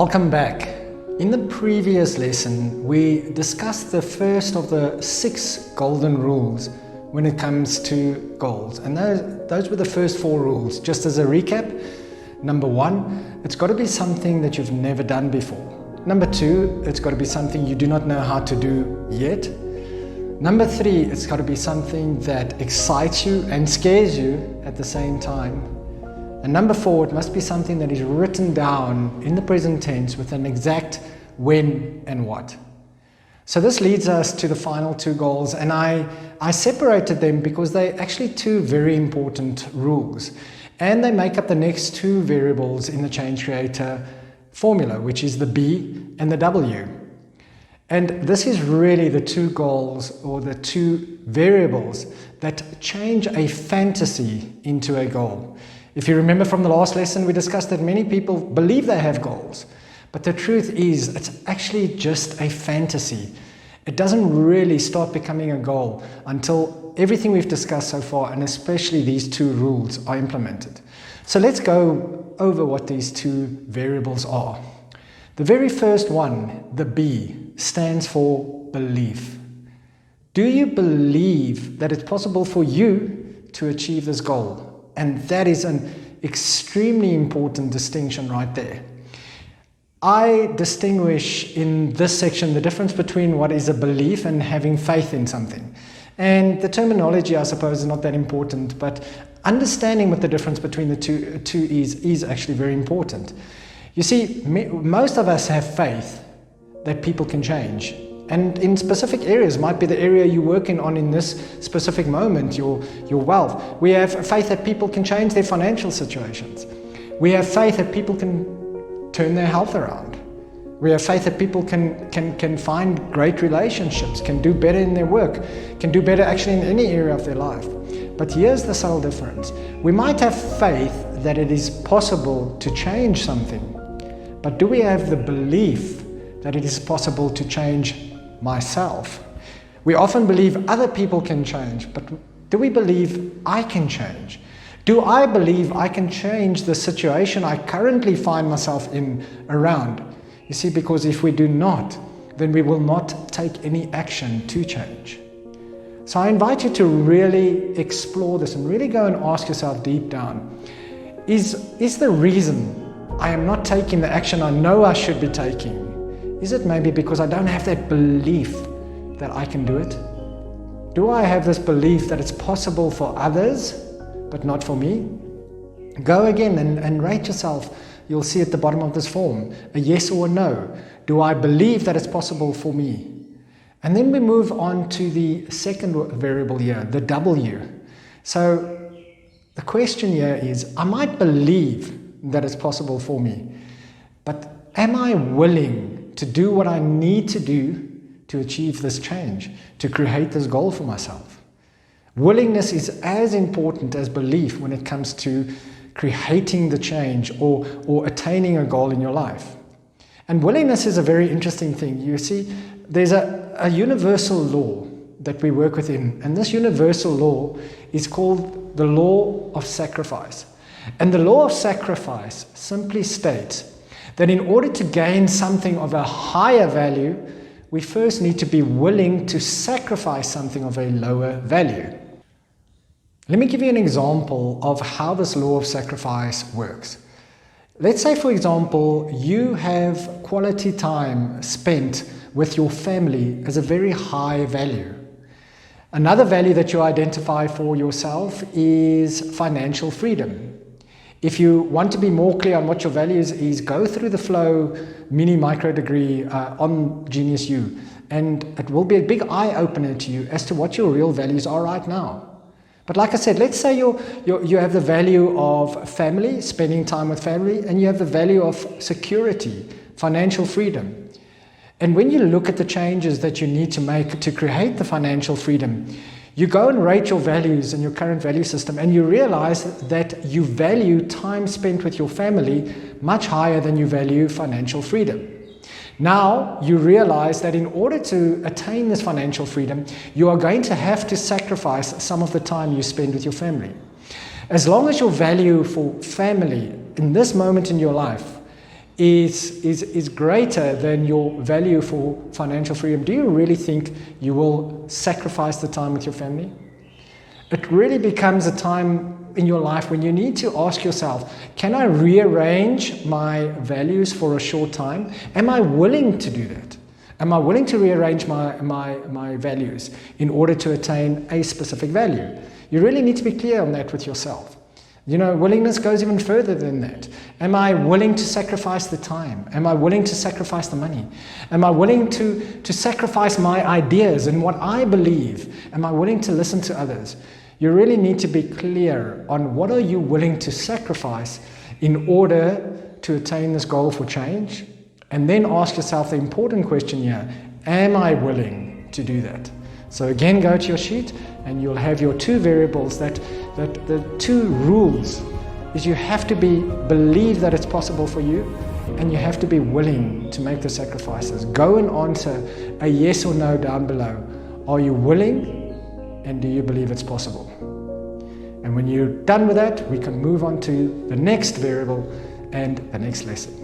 Welcome back. In the previous lesson, we discussed the first of the 6 golden rules when it comes to goals. And those were the first 4 rules. Just as a recap, number 1, it's got to be something that you've never done before. Number 2, it's got to be something you do not know how to do yet. Number 3, it's got to be something that excites you and scares you at the same time. And number 4, it must be something that is written down in the present tense with an exact when and what. So this leads us to the final 2 goals, and I separated them because they're actually 2 very important rules, and they make up the next 2 variables in the change creator formula, which is the B and the W. And this is really the 2 goals or the 2 variables that change a fantasy into a goal. If you remember from the last lesson, we discussed that many people believe they have goals, but the truth is it's actually just a fantasy. It doesn't really start becoming a goal until everything we've discussed so far, and especially these 2 rules, are implemented. So let's go over what these 2 variables are. The very first one, the B, stands for belief. Do you believe that it's possible for you to achieve this goal? And that is an extremely important distinction right there. I distinguish in this section the difference between what is a belief and having faith in something. And the terminology, I suppose, is not that important, but understanding what the difference between the two is actually very important. You see, most of us have faith that people can change. And in specific areas, might be the area you work in this specific moment, your wealth. We have faith that people can change their financial situations. We have faith that people can turn their health around. We have faith that people can find great relationships, can do better in their work, can do better actually in any area of their life. But here's the subtle difference. We might have faith that it is possible to change something, but do we have the belief that it is possible to change myself? We often believe other people can change, but do we believe I can change? Do I believe I can change the situation I currently find myself in around? You see, because if we do not, then we will not take any action to change. So I invite you to really explore this and really go and ask yourself deep down, is the reason I am not taking the action I know I should be taking, is it maybe because I don't have that belief that I can do it? Do I have this belief that it's possible for others, but not for me? Go again and rate yourself. You'll see at the bottom of this form, a yes or a no. Do I believe that it's possible for me? And then we move on to the second variable here, the W. So the question here is, I might believe that it's possible for me, but am I willing to do what I need to do to achieve this change, to create this goal for myself? Willingness is as important as belief when it comes to creating the change or attaining a goal in your life. And willingness is a very interesting thing. You see, there's a universal law that we work within, and this universal law is called the law of sacrifice. And the law of sacrifice simply states that in order to gain something of a higher value, we first need to be willing to sacrifice something of a lower value. Let me give you an example of how this law of sacrifice works. Let's say, for example, you have quality time spent with your family as a very high value. Another value that you identify for yourself is financial freedom. If you want to be more clear on what your values is, go through the Flow mini micro degree on GeniusU, and it will be a big eye-opener to you as to what your real values are right now. But like I said, let's say you have the value of family, spending time with family, and you have the value of security, financial freedom. And when you look at the changes that you need to make to create the financial freedom, you go and rate your values and your current value system, and you realize that you value time spent with your family much higher than you value financial freedom. Now you realize that in order to attain this financial freedom, you are going to have to sacrifice some of the time you spend with your family. As long as your value for family in this moment in your life is greater than your value for financial freedom, do you really think you will sacrifice the time with your family? It really becomes a time in your life when you need to ask yourself, can I rearrange my values for a short time? Am I willing to do that? Am I willing to rearrange my values in order to attain a specific value? You really need to be clear on that with yourself. You know, willingness goes even further than that. Am I willing to sacrifice the time? Am I willing to sacrifice the money? Am I willing to sacrifice my ideas and what I believe? Am I willing to listen to others? You really need to be clear on what are you willing to sacrifice in order to attain this goal for change. And then ask yourself the important question here, am I willing to do that? So again, go to your sheet and you'll have your two variables that the two rules is you have to believe that it's possible for you, and you have to be willing to make the sacrifices. Go and answer a yes or no down below. Are you willing, and do you believe it's possible? And when you're done with that, we can move on to the next variable and the next lesson.